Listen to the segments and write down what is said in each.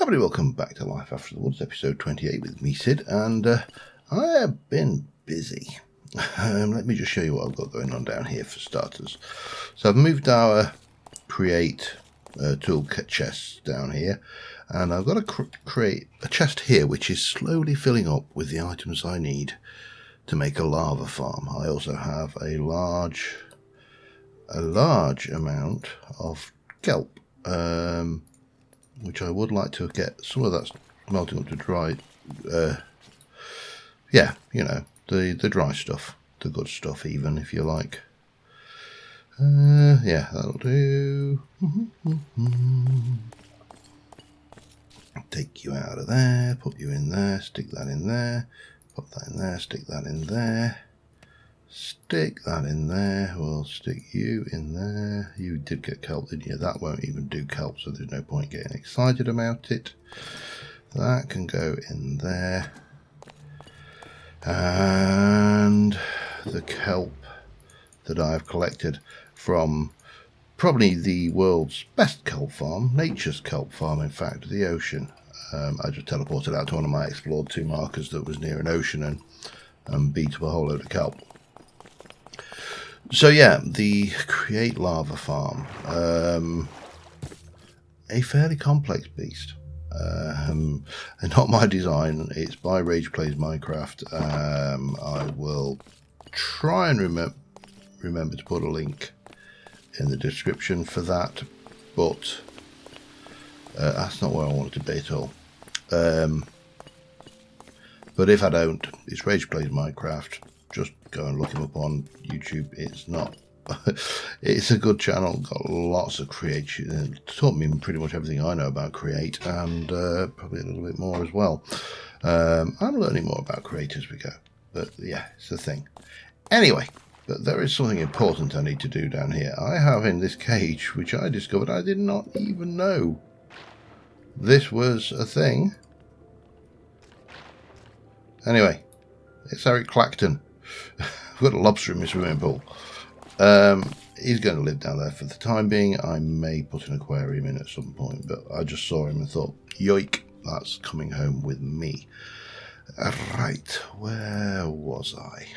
Everybody, welcome back to Life After the Woods, episode 28 with me, Sid, and I have been busy. Let me just show you what I've got going on down here for starters. So I've moved our create toolkit chests down here, and I've got to create a chest here which is slowly filling up with the items I need to make a lava farm. I also have a large amount of kelp, which I would like to get some of that melting up to dry. Yeah, you know, the dry stuff, the good stuff, even if you like. Yeah, that'll do. Take you out of there, put you in there, stick that in there, put that in there, stick that in there, stick that in there. We'll stick you in there. You did get kelp, didn't you? That won't even do kelp, so there's no point getting excited about it. That can go in there. And the kelp that I've collected from probably the world's best kelp farm, nature's kelp farm, in fact, the ocean. I just teleported out to one of my explored 2 markers that was near an ocean and beat up a whole load of kelp. So yeah, the Create Lava Farm, a fairly complex beast. Not my design, it's by Rage Plays Minecraft. I will try and remember to put a link in the description for that, but that's not where I want it to be at all. But if I don't, it's Rage Plays Minecraft. Just go and look him up on YouTube. It's not it's a good channel, got lots of creation, taught me pretty much everything I know about Create, and probably a little bit more as well. I'm learning more about Create as we go, but yeah, it's a thing. Anyway, but there is something important I need to do down here. I have in this cage, which I discovered I did not even know this was a thing. Anyway, it's Eric Clacton. I've got a lobster in my swimming pool. He's going to live down there for the time being. I may put an aquarium in at some point, but I just saw him and thought, yoik, that's coming home with me. Right, where was I?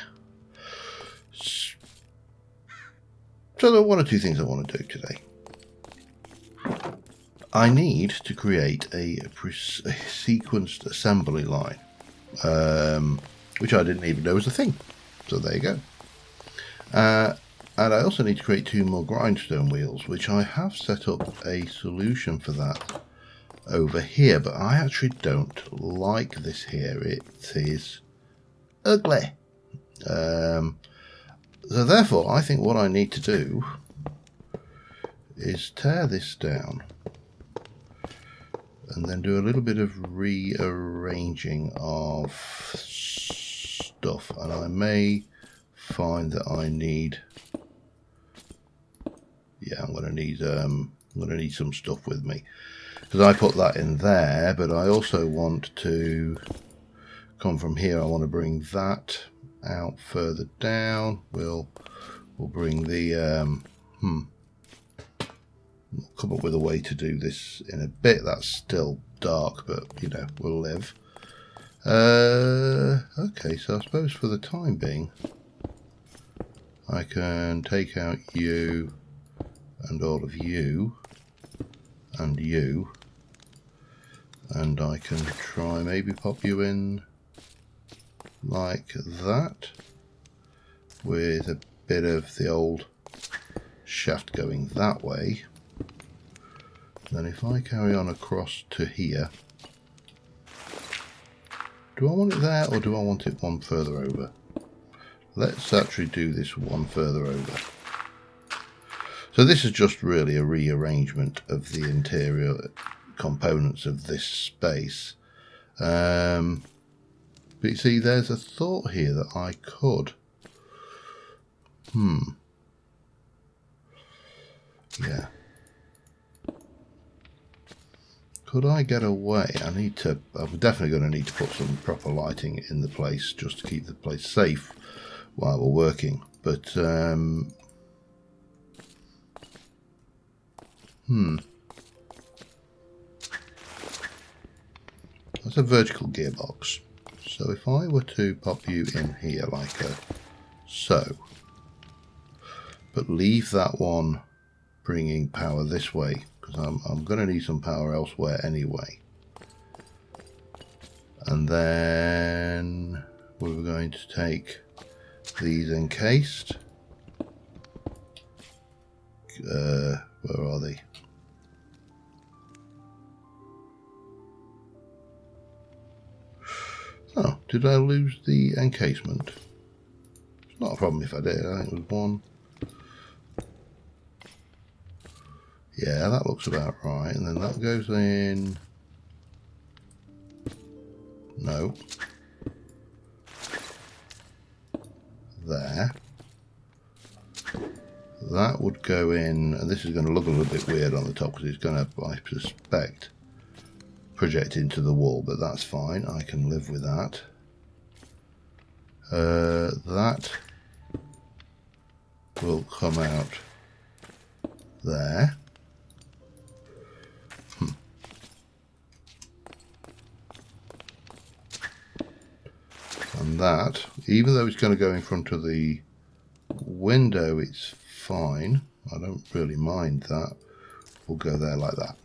So there are 1 or 2 things I want to do today. I need to create a sequenced assembly line, which I didn't even know was a thing. So there you go. And I also need to create 2 more grindstone wheels, which I have set up a solution for that over here, but I actually don't like this here. It is ugly. So therefore, I think what I need to do is tear this down and then do a little bit of rearranging of stuff, and I may find that I need, yeah, I'm going to need some stuff with me, because I put that in there, but I also want to come from here. I want to bring that out further down. We'll bring the we'll come up with a way to do this in a bit. That's still dark, but you know, we'll live. Okay, so I suppose for the time being I can take out you and all of you and you, and I can try maybe pop you in like that with a bit of the old shaft going that way. Then if I carry on across to here, do I want it there or do I want it one further over? Let's actually do this one further over. So this is just really a rearrangement of the interior components of this space. But you see, there's a thought here that I could. Yeah. Could I get away? I'm definitely going to need to put some proper lighting in the place just to keep the place safe while we're working. But, a vertical gearbox. So if I were to pop you in here like so, but leave that one bringing power this way, because I'm going to need some power elsewhere anyway. And then we're going to take these encased. Where are they? Oh, did I lose the encasement? It's not a problem if I did. I think it was one. Yeah, that looks about right. And then that goes in. No. There. That would go in, and this is going to look a little bit weird on the top because it's going to, I suspect, project into the wall, but that's fine. I can live with that. That will come out there. And that, even though it's going to go in front of the window, it's fine. I don't really mind that. We'll go there like that.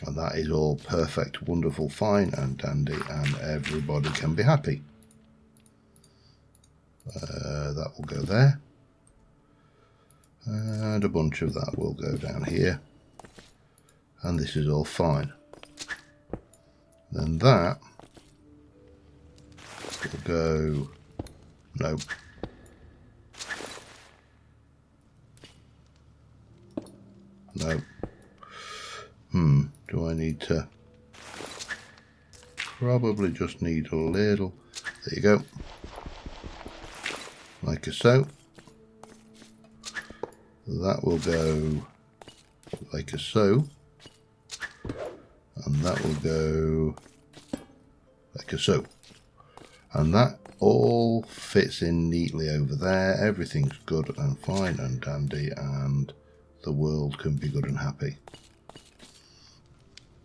And that is all perfect, wonderful, fine and dandy, and everybody can be happy. That will go there. And a bunch of that will go down here. And this is all fine. Then that will go, no. No. Do I need to? Probably just need a little. There you go. Like so. That will go like so. And that will go like so. And that all fits in neatly over there. Everything's good and fine and dandy, and the world can be good and happy.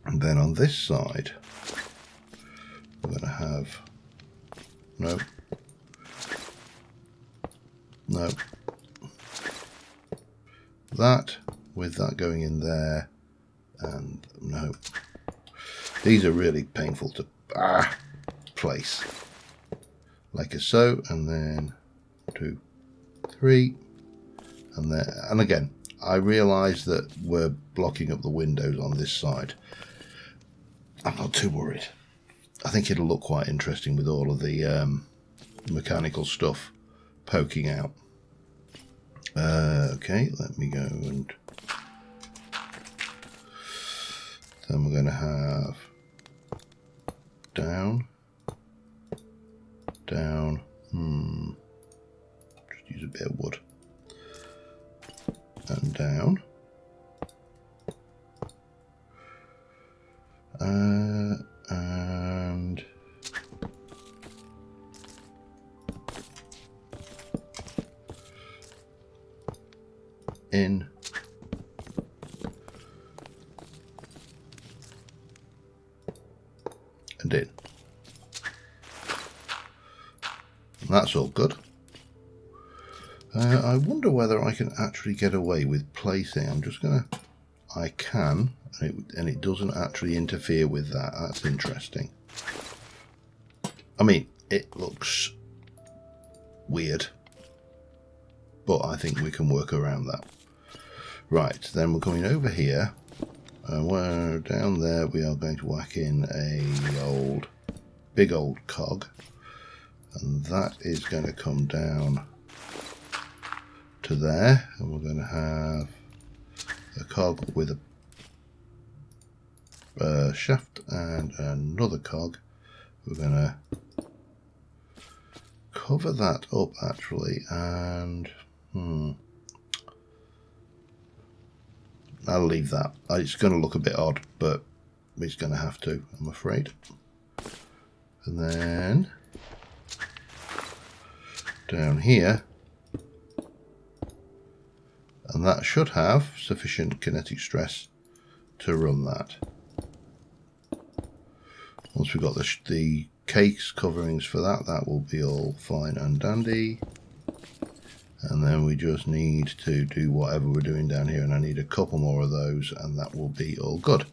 And then on this side, we're going to have, no, no, that with that going in there, and no. These are really painful to place. Like so, and then 2, 3, and there. And again, I realise that we're blocking up the windows on this side. I'm not too worried. I think it'll look quite interesting with all of the mechanical stuff poking out. Okay, let me go, and then we're going to have down, down, just use a bit of wood, and down, and in, and in. And that's all good. I wonder whether I can actually get away with placing. I'm just gonna, I can, and it doesn't actually interfere with that. That's interesting. I mean, it looks weird, but I think we can work around that. Right, then we're coming over here, and we're down there. We are going to whack in a big old cog, and that is going to come down to there, and we're going to have a cog with a shaft and another cog. We're going to cover that up actually, and I'll leave that. It's going to look a bit odd, but it's going to have to, I'm afraid. And then down here, and that should have sufficient kinetic stress to run that. once we've got the case coverings for that, that will be all fine and dandy. And then we just need to do whatever we're doing down here, and I need a couple more of those, and that will be all good.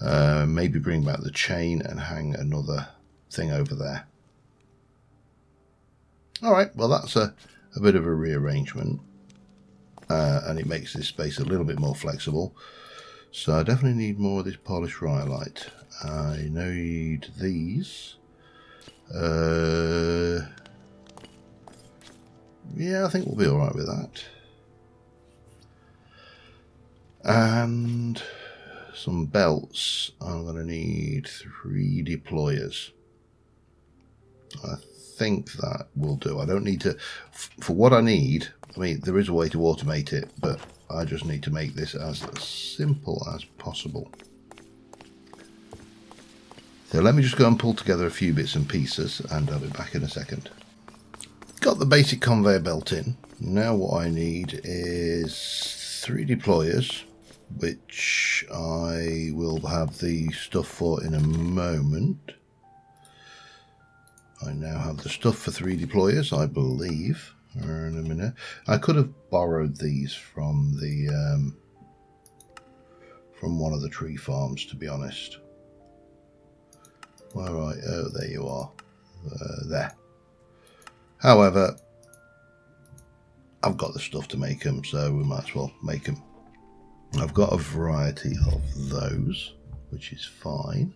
Maybe bring back the chain and hang another thing over there. Alright, well that's a bit of a rearrangement, and it makes this space a little bit more flexible. So I definitely need more of this polished rhyolite. I need these. Yeah, I think we'll be alright with that. And some belts. I'm going to need 3 deployers. I think that will do. I don't need to... For what I need, I mean, there is a way to automate it, but I just need to make this as simple as possible. So let me just go and pull together a few bits and pieces, and I'll be back in a second. Got the basic conveyor belt in. Now what I need is 3 deployers, which I will have the stuff for in a moment. I now have the stuff for 3 deployers, I believe. In a minute. I could have borrowed these from the from one of the tree farms, to be honest. Where are I? Oh, there you are. There. However, I've got the stuff to make them, so we might as well make them. I've got a variety of those, which is fine.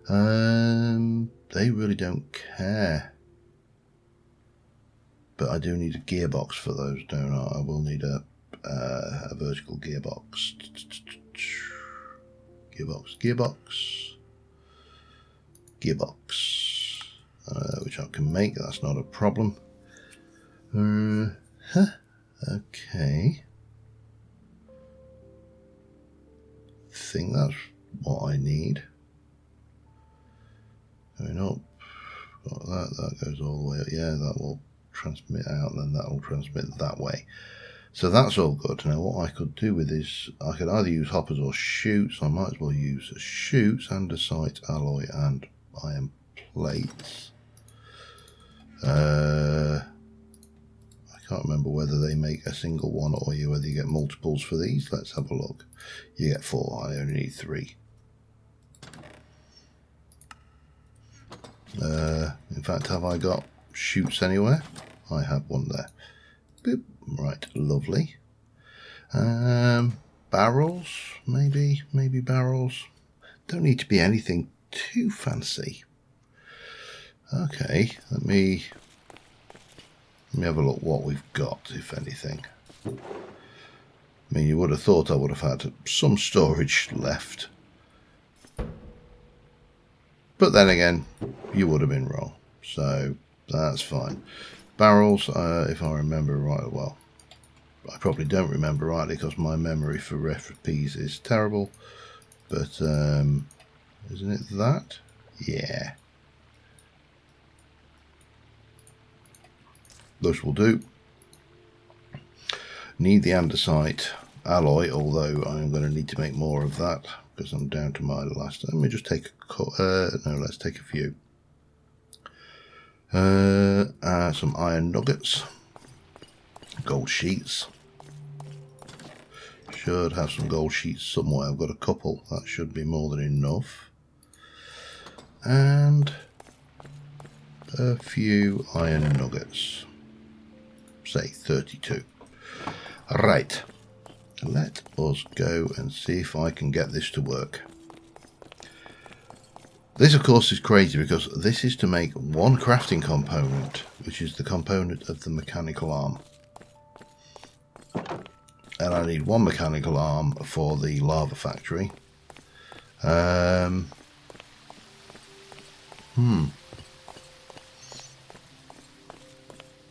They really don't care. But I do need a gearbox for those, don't I? I will need a vertical gearbox. Gearbox. Which I can make, that's not a problem. Okay. I think that's what I need. Going up. Got that goes all the way up. Yeah, that will transmit out, and then that will transmit that way. So that's all good. Now what I could do with this, I could either use hoppers or chutes. I might as well use chutes, andesite, alloy, and iron plates. I can't remember whether they make a single one or whether you get multiples for these. Let's have a look. You get 4. I only need 3. In fact, have I got chutes anywhere? I have one there. Boop. Right, lovely. Barrels, maybe barrels. Don't need to be anything too fancy. Okay, let me have a look what we've got, if anything. I mean, you would have thought I would have had some storage left. But then again, you would have been wrong. So that's fine. Barrels, if I remember right, well, I probably don't remember rightly because my memory for recipes is terrible. But isn't it that? Yeah. Those will do. Need the andesite alloy, although I'm going to need to make more of that because I'm down to my last. Let me just take let's take a few. Some iron nuggets, gold sheets. Should have some gold sheets somewhere. I've got a couple. That should be more than enough. And a few iron nuggets. Say 32. Right. Let us go and see if I can get this to work. This, of course, is crazy because this is to make one crafting component, which is the component of the mechanical arm. And I need one mechanical arm for the lava factory. I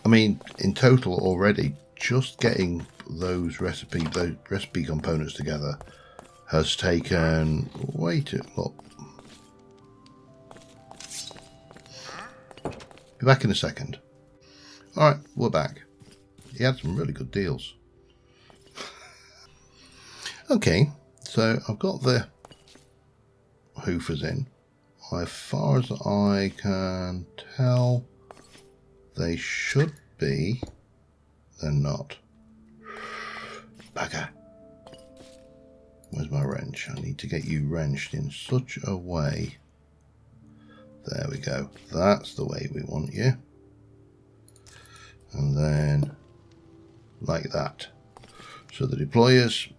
mean, in total already, just getting those recipe components together has taken way too long. Be back in a second. Alright, we're back. He had some really good deals. Okay, so I've got the hoofers in. as far as I can tell, they should be. They're not. Bugger. Where's my wrench? I need to get you wrenched in such a way. There we go. That's the way we want you. And then like that. So the deployers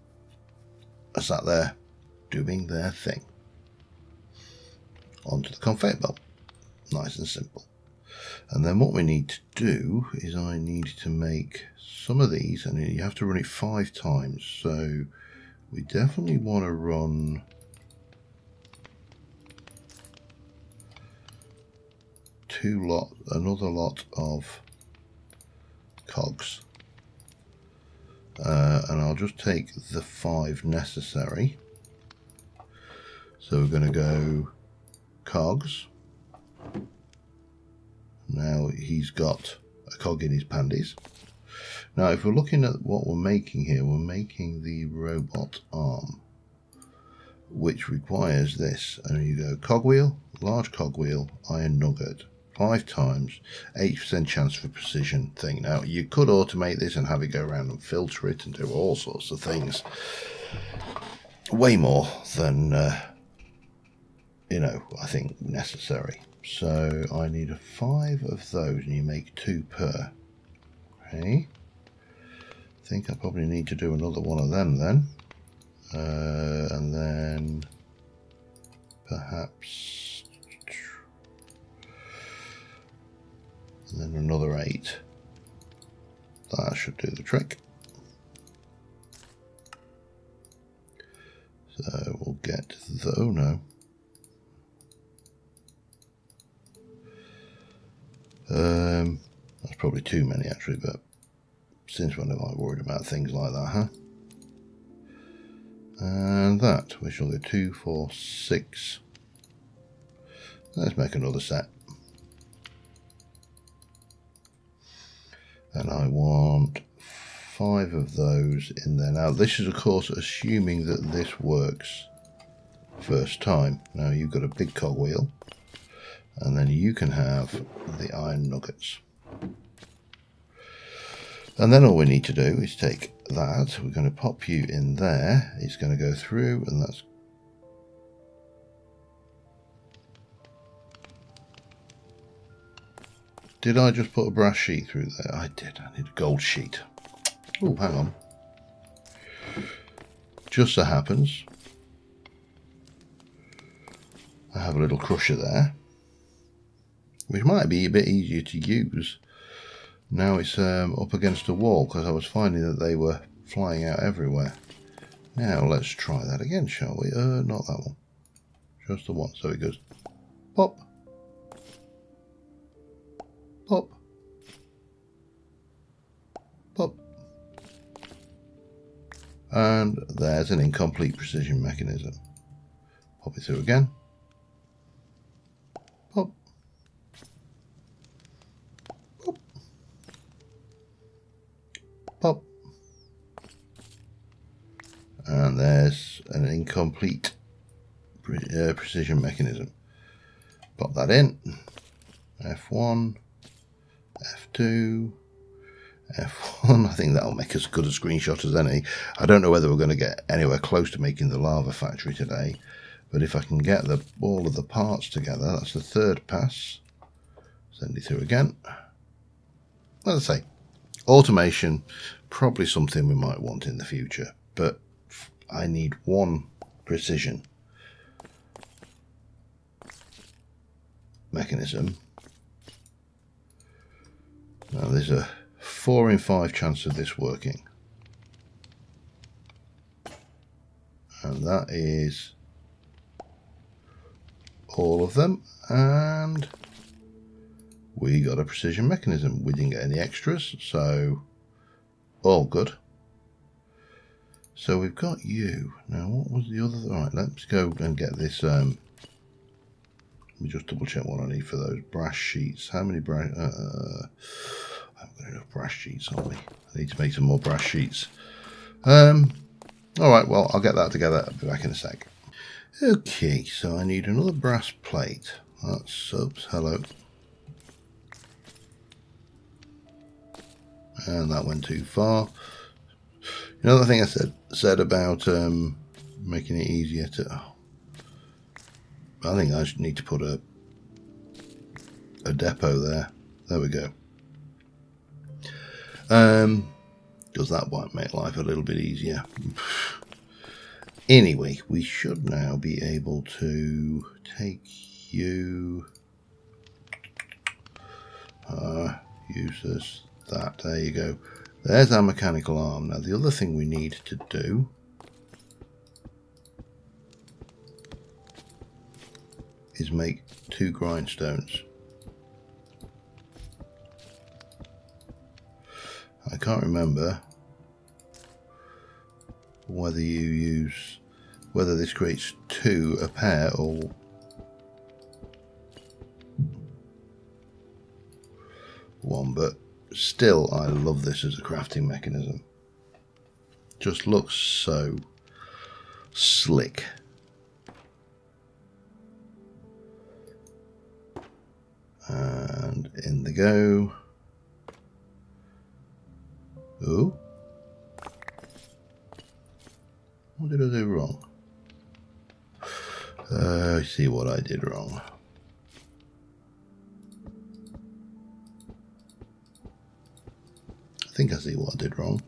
are sat there doing their thing. Onto the conveyor belt. Nice and simple. And then what we need to do is I need to make some of these, and you have to run it 5 times. So we definitely want to run another lot of cogs. And I'll just take the 5 necessary. So we're going to go cogs. Now he's got a cog in his pandies. Now if we're looking at what we're making here, we're making the robot arm, which requires this. And you go cogwheel, large cogwheel, iron nugget, 5 times, 80% chance for precision thing. Now you could automate this and have it go around and filter it and do all sorts of things. Way more than, you know, I think necessary. So I need 5 of those, and you make 2 per. Okay. I think I probably need to do another one of them then. And then perhaps, and then another 8. That should do the trick. So we'll get the, oh no. That's probably too many actually, but since when am I worried about things like that, huh? And that, we shall go 2, 4, 6. Let's make another set. And I want 5 of those in there. Now this is of course assuming that this works first time. Now you've got a big cogwheel, and then you can have the iron nuggets. And then all we need to do is take that, we're going to pop you in there, it's going to go through, and that's... Did I just put a brass sheet through there? I did, I need a gold sheet. Oh, hang on. Just so happens, I have a little crusher there, which might be a bit easier to use. Now it's up against a wall, because I was finding that they were flying out everywhere. Now let's try that again, shall we? Not that one. Just the one. So it goes pop, pop, pop. And there's an incomplete precision mechanism. Pop it through again. Pop. Pop. Pop. And there's an incomplete precision mechanism. Pop that in. F1, F2, F1. I think that'll make as good a screenshot as any. I don't know whether we're going to get anywhere close to making the lava factory today, but if I can get all of the parts together, that's the 3rd pass. Send it through again. As I say, automation, probably something we might want in the future, but I need 1 precision mechanism. Now there's a 4 in 5 chance of this working, and that is all of them, and we got a precision mechanism. We didn't get any extras, so all good. So we've got you. Now what was the other? Right, let's go and get this. Let me just double check what I need for those brass sheets. How many brass? I haven't got enough brass sheets on me. I need to make some more brass sheets. All right, well, I'll get that together. I'll be back in a sec. Okay, so I need another brass plate. That's subs. Hello. And that went too far. Another thing I said about making it easier to... Oh, I think I should need to put a depot there. There we go. Because that might make life a little bit easier. Anyway, we should now be able to take you... use this, that, there you go. There's our mechanical arm. Now the other thing we need to do is make 2 grindstones. I can't remember whether this creates 2 a pair or one, but still I love this as a crafting mechanism. Just looks so slick. And in they go. Ooh. What did I do wrong? I see what I did wrong. I think I see what I did wrong.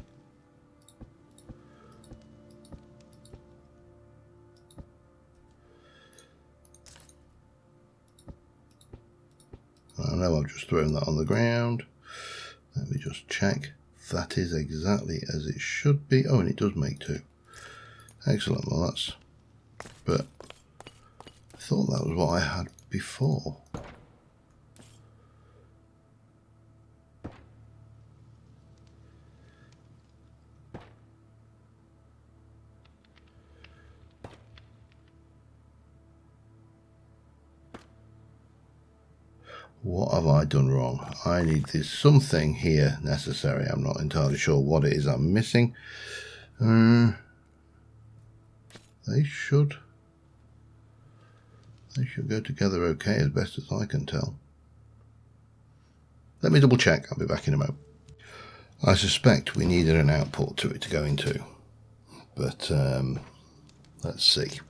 I know I've just thrown that on the ground. Let me just check. That is exactly as it should be. Oh, and it does make 2. Excellent. Well, that's... But I thought that was what I had before. What have I done wrong? I need this something here necessary. I'm not entirely sure what it is I'm missing. They should go together okay, as best as I can tell. Let me double check. I'll be back in a moment. I suspect we needed an output to it to go into, but let's see.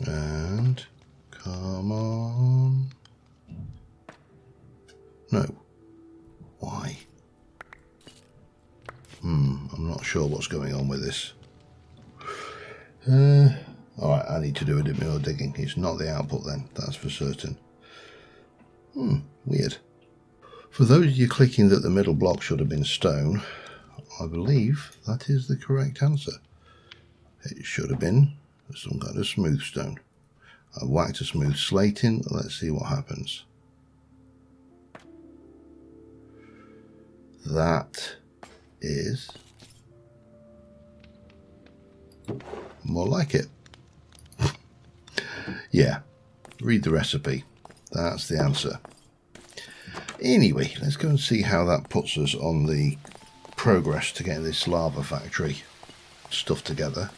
And come on. No. Why? I'm not sure what's going on with this. Alright, I need to do a bit more digging. It's not the output then, that's for certain. Weird. For those of you clicking that the middle block should have been stone, I believe that is the correct answer. It should have been some kind of smooth stone. I whacked a smooth slate in. Let's see what happens. That is more like it. Yeah, read the recipe. That's the answer. Anyway, let's go and see how that puts us on the progress to getting this lava factory stuff together.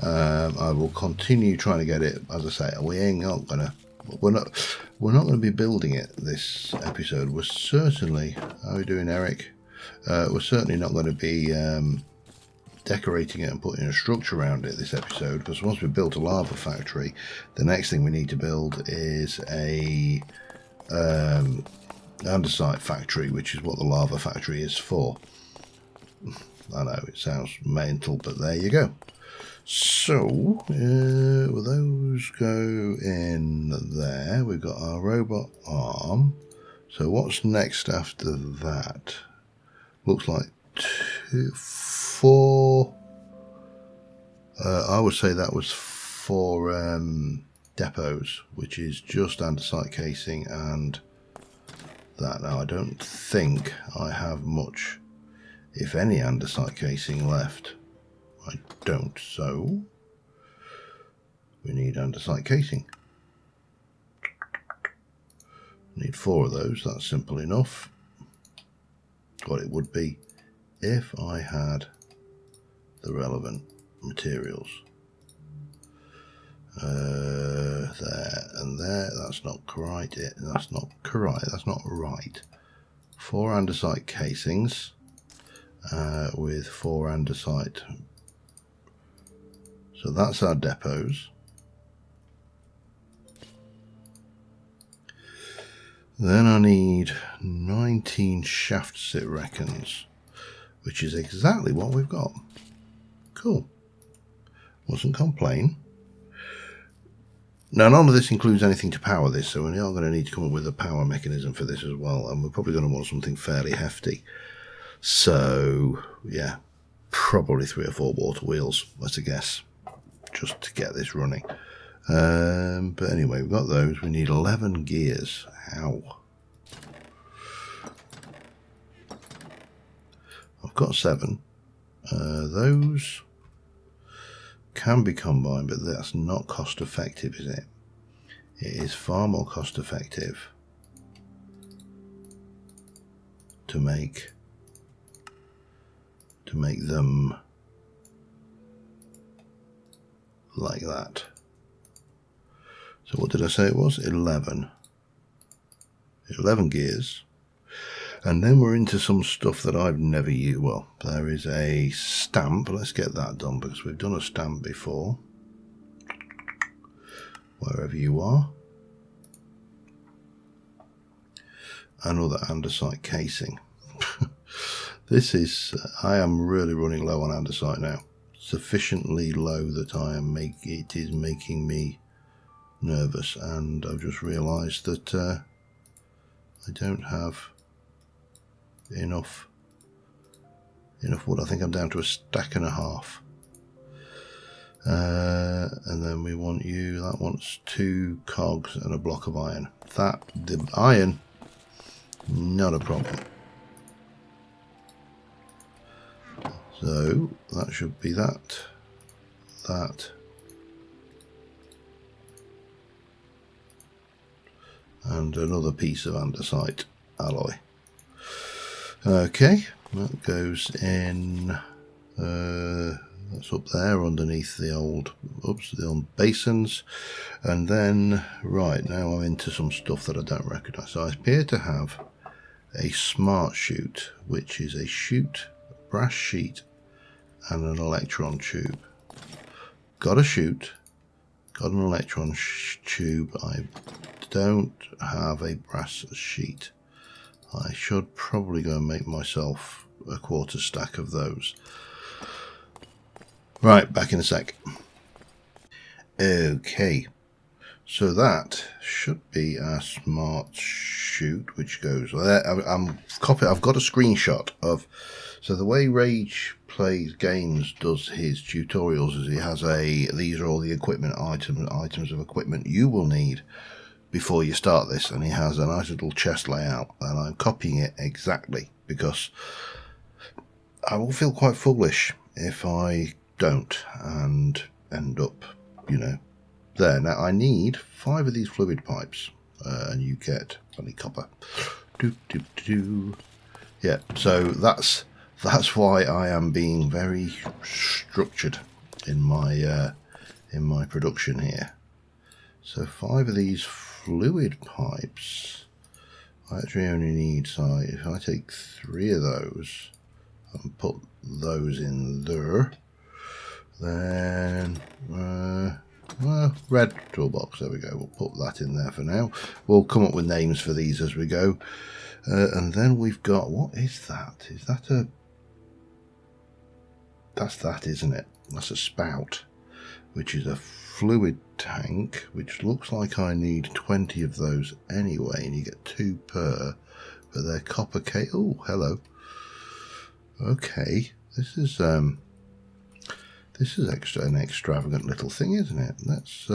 I will continue trying to get it. As I say, we're not gonna be building it this episode. We're certainly, how are we doing, Eric? We're certainly not going to be decorating it and putting a structure around it this episode, because once we've built a lava factory, the next thing we need to build is a andesite factory, which is what the lava factory is for. I know it sounds mental, but there you go. So will those go in there? We've got our robot arm. So what's next after that? Looks like 4. I would say that was 4 depots, which is just andesite casing and that. Now I don't think I have much, if any, andesite casing left. I don't, so we need andesite casing. Need 4 of those. That's simple enough. What it would be if I had the relevant materials. There and there. That's not right. That's not correct. That's not right. 4 andesite casings with 4 andesite. So that's our depots. Then I need 19 shafts, it reckons, which is exactly what we've got. Cool. Mustn't complain. Now, none of this includes anything to power this, so we are going to need to come up with a power mechanism for this as well, and we're probably going to want something fairly hefty. So, yeah, probably 3 or 4 water wheels, that's a guess, just to get this running. But anyway, we've got those. We need 11 gears. How? I've got 7. Those can be combined, but that's not cost effective, is it? It is far more cost effective to make them like that. So what did I say it was? 11 gears. And then we're into some stuff that I've never used. Well, there is a stamp. Let's get that done because we've done a stamp before. Wherever you are. Another andesite casing. This is, I am really running low on andesite now. Sufficiently low that it is making me nervous, and I've just realised that I don't have enough wood. I think I'm down to a stack and a half. And then we want that wants 2 cogs and a block of iron. The iron, not a problem. So that should be that, and another piece of andesite alloy. Okay, that goes in, that's up there underneath the old basins. And then, right, now I'm into some stuff that I don't recognise. So I appear to have a smart chute, which is a chute, a brass sheet, and an electron tube. Got a chute, got an electron tube. I don't have a brass sheet. I should probably go and make myself a 1/4 stack of those. Right, back in a sec. Okay, so that should be our smart chute, which goes there. I've got a screenshot of. So the way Rage Plays Games does his tutorials is he has these are all the equipment items of equipment you will need before you start this, and he has a nice little chest layout, and I'm copying it exactly because I will feel quite foolish if I don't and end up, there. Now I need 5 of these fluid pipes, and you get only copper. Yeah, so that's why I am being very structured in my production here. So 5 of these fluid pipes, I actually only need, so if I take 3 of those and put those in there, then red toolbox, there we go, we'll put that in there for now. We'll come up with names for these as we go. And then we've got, what is that? Is that that's that, isn't it? That's a spout, which is a fluid tank, which looks like I need 20 of those anyway, and you get 2 per, but they're copper cake. Oh, hello. Okay, this is an extravagant little thing, isn't it? Let's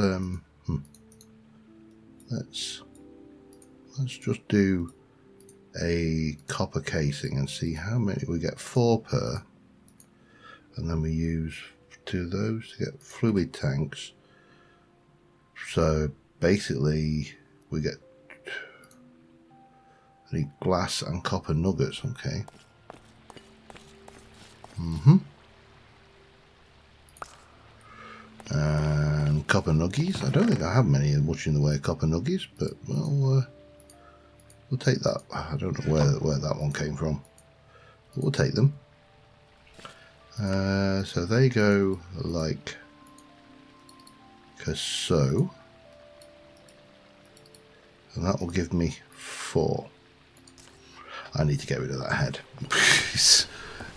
just do a copper casing and see how many we get. 4 per, and then we use 2 of those to get fluid tanks. So basically we get the glass and copper nuggets. Okay. And copper nuggies. I don't think I have many much in the way of copper nuggies, but well, we'll take that. I don't know where that one came from, but we'll take them. So they go like so, and that will give me 4. I need to get rid of that head.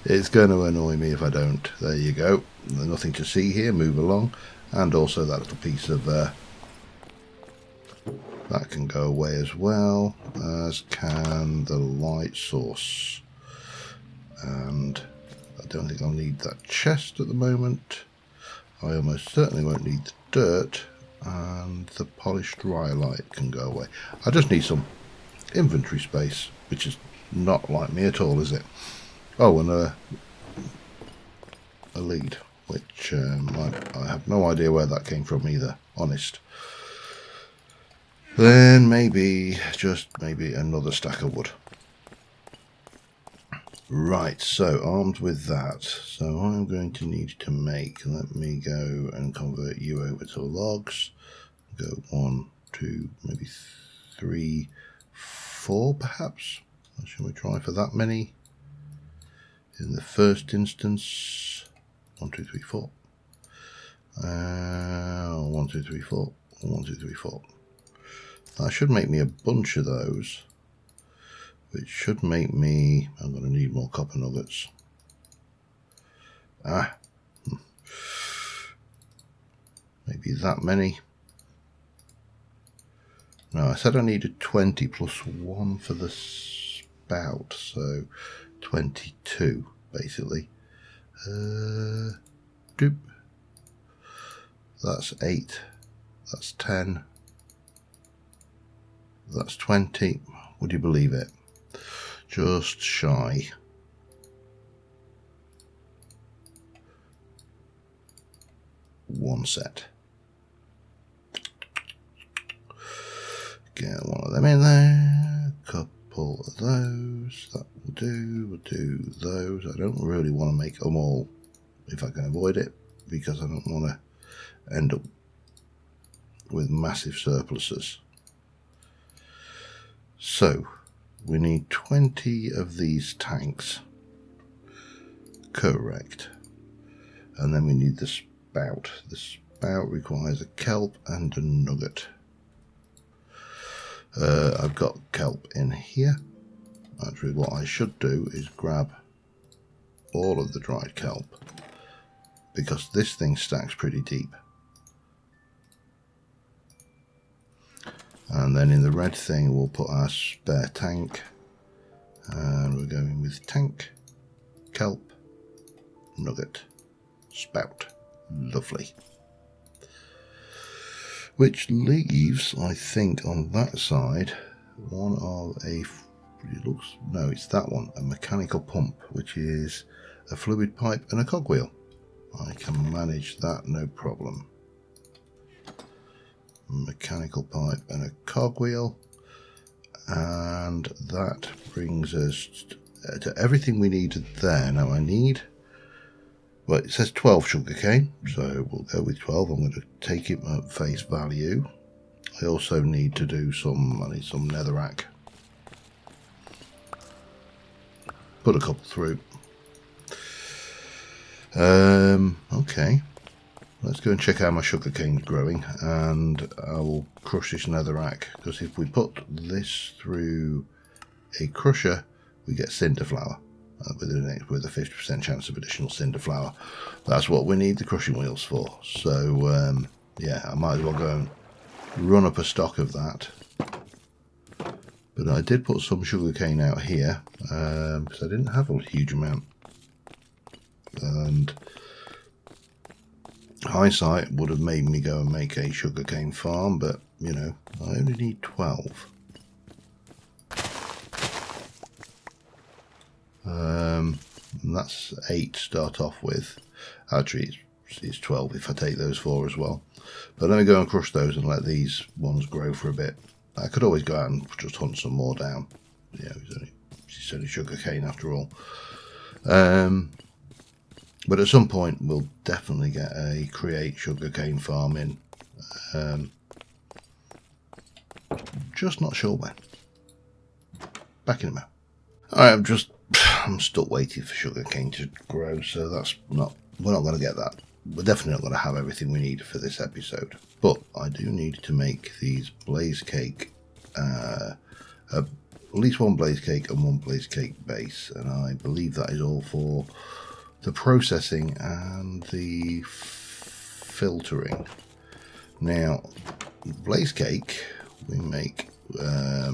It's going to annoy me if I don't. There you go. There's nothing to see here. Move along. And also that little piece of that can go away as well, as can the light source. And I don't think I'll need that chest at the moment. I almost certainly won't need the dirt, and the polished rhyolite can go away. I just need some inventory space, which is not like me at all, is it? Oh, and a lead, which I have no idea where that came from either, honest. Then maybe, just maybe another stack of wood. Right, so armed with that, so I'm going to need to make, let me go and convert you over to logs. Go 1, 2, maybe 3, 4 perhaps. Shall we try for that many? In the first instance, 1, 2, 3, 4. 1, 2, 3, 4. 1, 2, 3, 4. That should make me a bunch of those, which should make me. I'm going to need more copper nuggets. Maybe that many. No, I said I needed 20 plus 1 for the spout, so 22 basically. Doop. That's 8. That's 10. That's 20. Would you believe it? Just shy. One set. Get one of them in there. Couple of those. That will do. We'll do those. I don't really want to make them all if I can avoid it, because I don't want to end up with massive surpluses. So we need 20 of these tanks. Correct. And then we need the spout. The spout requires a kelp and a nugget. I've got kelp in here. Actually, what I should do is grab all of the dried kelp, because this thing stacks pretty deep. And then in the red thing we'll put our spare tank, and we're going with tank, kelp, nugget, spout. Lovely. Which leaves, I think, on that side one of a, it looks, no, it's that one, a mechanical pump, which is a fluid pipe and a cogwheel. I can manage that, no problem. Mechanical pipe and a cogwheel, and that brings us to everything we need there. Now I need, well, it says 12 sugarcane, so we'll go with 12. I'm going to take it at face value. I also need to do some, I need some netherrack. Put a couple through. Okay. Let's go and check how my sugarcane's growing, and I will crush this netherrack, because if we put this through a crusher, we get cinder flour with a 50% chance of additional cinder flour. That's what we need the crushing wheels for. So yeah, I might as well go and run up a stock of that. But I did put some sugarcane out here because I didn't have a huge amount, and hindsight would have made me go and make a sugarcane farm, but you know, I only need 12. And that's 8 to start off with. Actually, it's 12 if I take those 4 as well. But let me go and crush those and let these ones grow for a bit. I could always go out and just hunt some more down. You know, it's only sugarcane after all. But at some point we'll definitely get a create sugarcane farm in. Just not sure when. Back in a minute. I'm still waiting for sugarcane to grow, so we're not going to get that. We're definitely not going to have everything we need for this episode. But I do need to make these blaze cake, at least one blaze cake and one blaze cake base, and I believe that is all for the processing and the filtering. Now, blaze cake we make. I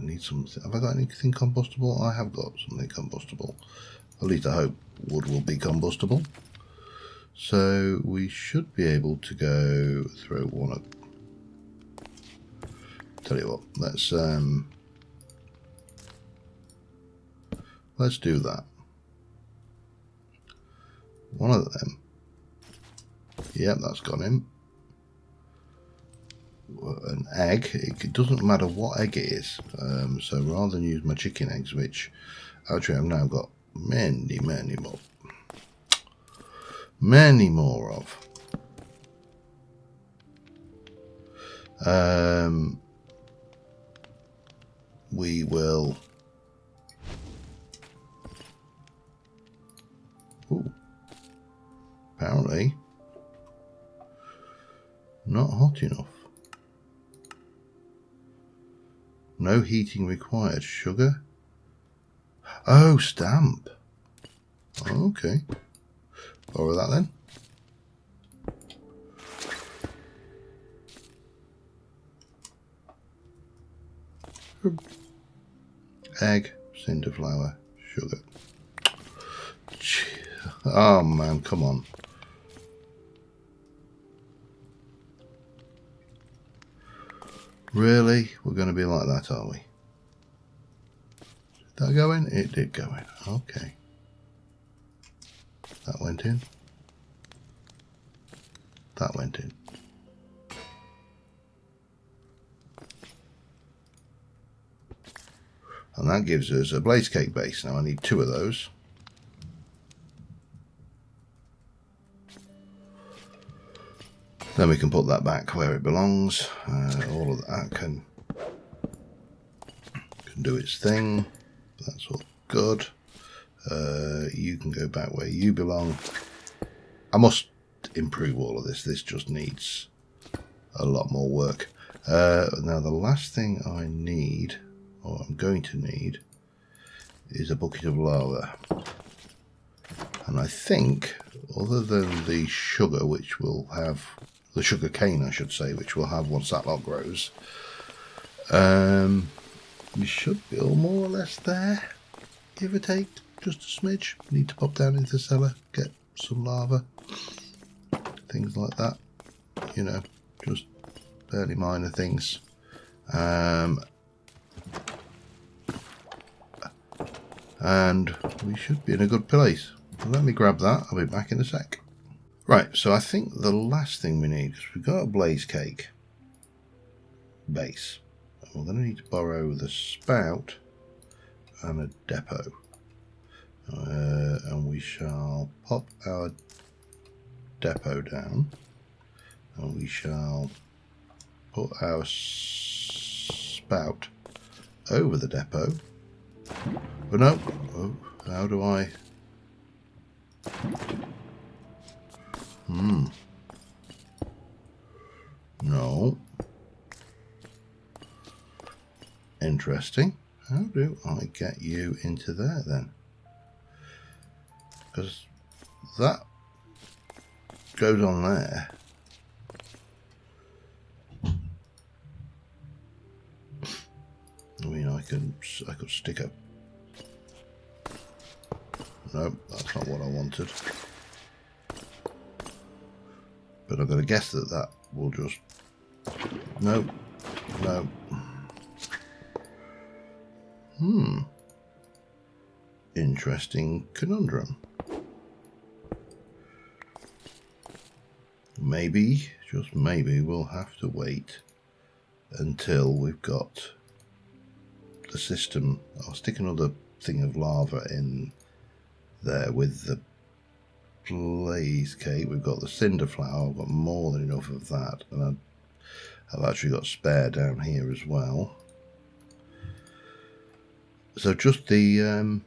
need something. Have I got anything combustible? I have got something combustible. At least I hope wood will be combustible. So we should be able to go throw one up. Tell you what, let's do that. One of them. Yep, that's gone in. An egg. It doesn't matter what egg it is. So rather than use my chicken eggs, which actually I've now got many more of. We will. Ooh. Apparently not hot enough. No heating required. Sugar. Oh, stamp. Okay. Borrow that then. Egg, cinder flour, sugar. Oh man, come on. Really? We're going to be like that, are we? Did that go in? It did go in. Okay. That went in. That went in. And that gives us a blaze cake base. Now I need 2 of those. Then we can put that back where it belongs. All of that can do its thing. That's all good. You can go back where you belong. I must improve all of this. This just needs a lot more work. Now the last thing I need, or I'm going to need, is a bucket of lava. And I think, other than the sugar, which will have, the sugar cane I should say, which will have once that lot grows, we should be all more or less there, give or take, just a smidge. Need to pop down into the cellar, get some lava, things like that, you know, just fairly minor things. And we should be in a good place. Let me grab that, I'll be back in a sec. Right, so I think the last thing we need, because we've got a blaze cake base, and we're going to need to borrow the spout and a depot. And we shall pop our depot down, and we shall put our spout over the depot. But no, oh, how do I? No. Interesting. How do I get you into there then? Because that goes on there. I mean, I could stick a. No, that's not what I wanted. But I'm going to guess that will just. No. Interesting conundrum. Maybe, just maybe, we'll have to wait until we've got the system. I'll stick another thing of lava in there with the blaze cake. We've got the cinder flour. I've got more than enough of that, and I've actually got spare down here as well. So just the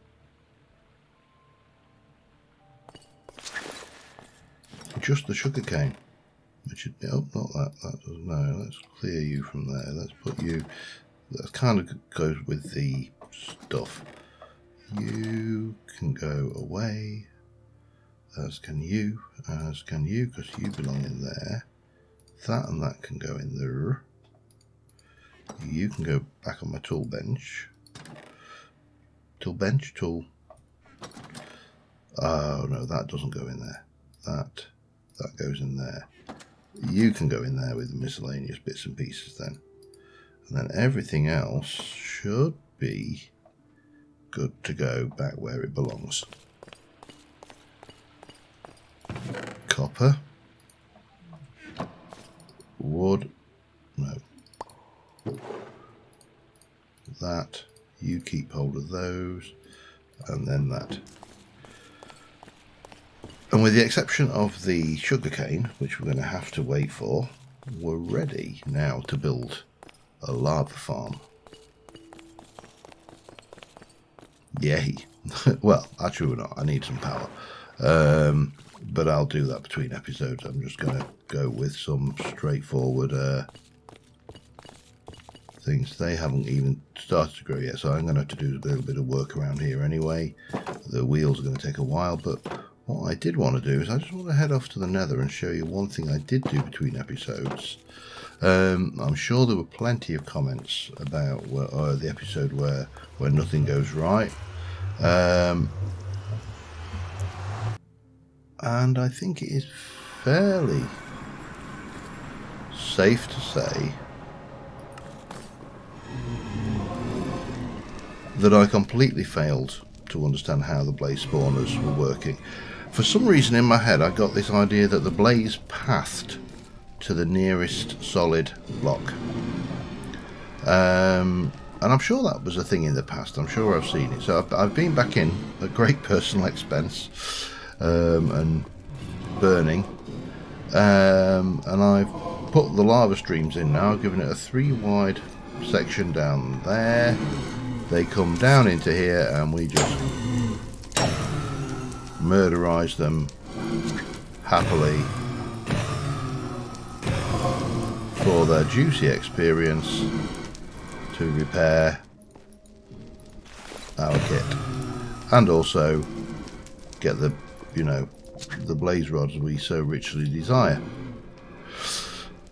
sugar cane, which is, oh, not that. That doesn't. No, let's clear you from there. Let's put you. That kind of goes with the stuff. You can go away. As can you, because you belong in there. That and that can go in there. You can go back on my tool bench. Tool. Oh no, that doesn't go in there. That goes in there. You can go in there with the miscellaneous bits and pieces then. And then everything else should be good to go back where it belongs. Copper. Wood. No. That. You keep hold of those. And then that. And with the exception of the sugarcane, which we're going to have to wait for, we're ready now to build a lava farm. Yay. Well, actually we're not. I need some power. But I'll do that between episodes. I'm just going to go with some straightforward things. They haven't even started to grow yet, so I'm going to have to do a little bit of work around here anyway. The wheels are going to take a while, but what I did want to do is I just want to head off to the Nether and show you one thing I did do between episodes. I'm sure there were plenty of comments about the episode where nothing goes right. And I think it is fairly safe to say that I completely failed to understand how the blaze spawners were working. For some reason in my head I got this idea that the blaze pathed to the nearest solid block. And I'm sure that was a thing in the past. I'm sure I've seen it. So I've been back in at great personal expense and burning. And I've put the lava streams in now, given it a 3 wide section down there. They come down into here and we just murderize them happily for their juicy experience to repair our kit and also get the, the blaze rods we so richly desire.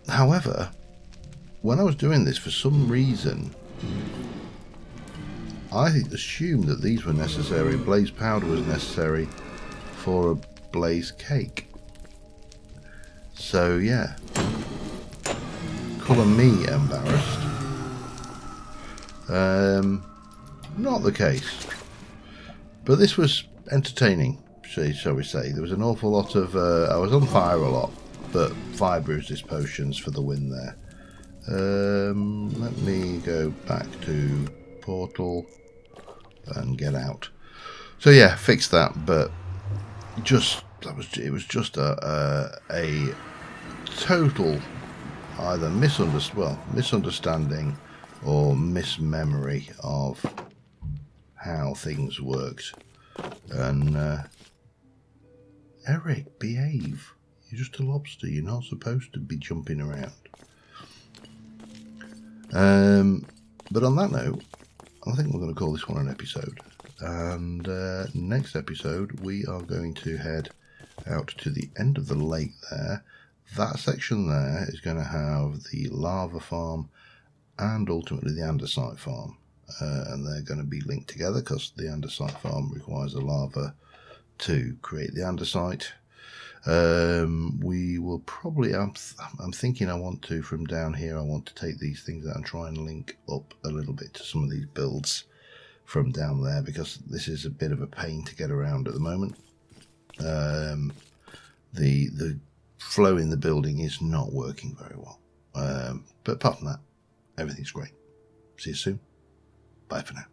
However, when I was doing this, for some reason I assumed that these were necessary, blaze powder was necessary for a blaze cake. So yeah, colour me embarrassed. Not the case. But this was entertaining, shall we say. There was an awful lot of... I was on fire a lot, but fire resist potions for the win there. Let me go back to portal and get out. So yeah, fixed that, but it was just a total either misunderstanding or mismemory of how things worked. And Eric, behave. You're just a lobster. You're not supposed to be jumping around. But on that note, I think we're going to call this one an episode. And next episode, we are going to head out to the end of the lake there. That section there is going to have the lava farm and ultimately the andesite farm. And they're going to be linked together because the andesite farm requires a lava to create the andesite. We will probably, I'm thinking I want to, from down here, I want to take these things out and try and link up a little bit to some of these builds from down there, because this is a bit of a pain to get around at the moment. The flow in the building is not working very well. But apart from that, everything's great. See you soon. Bye for now.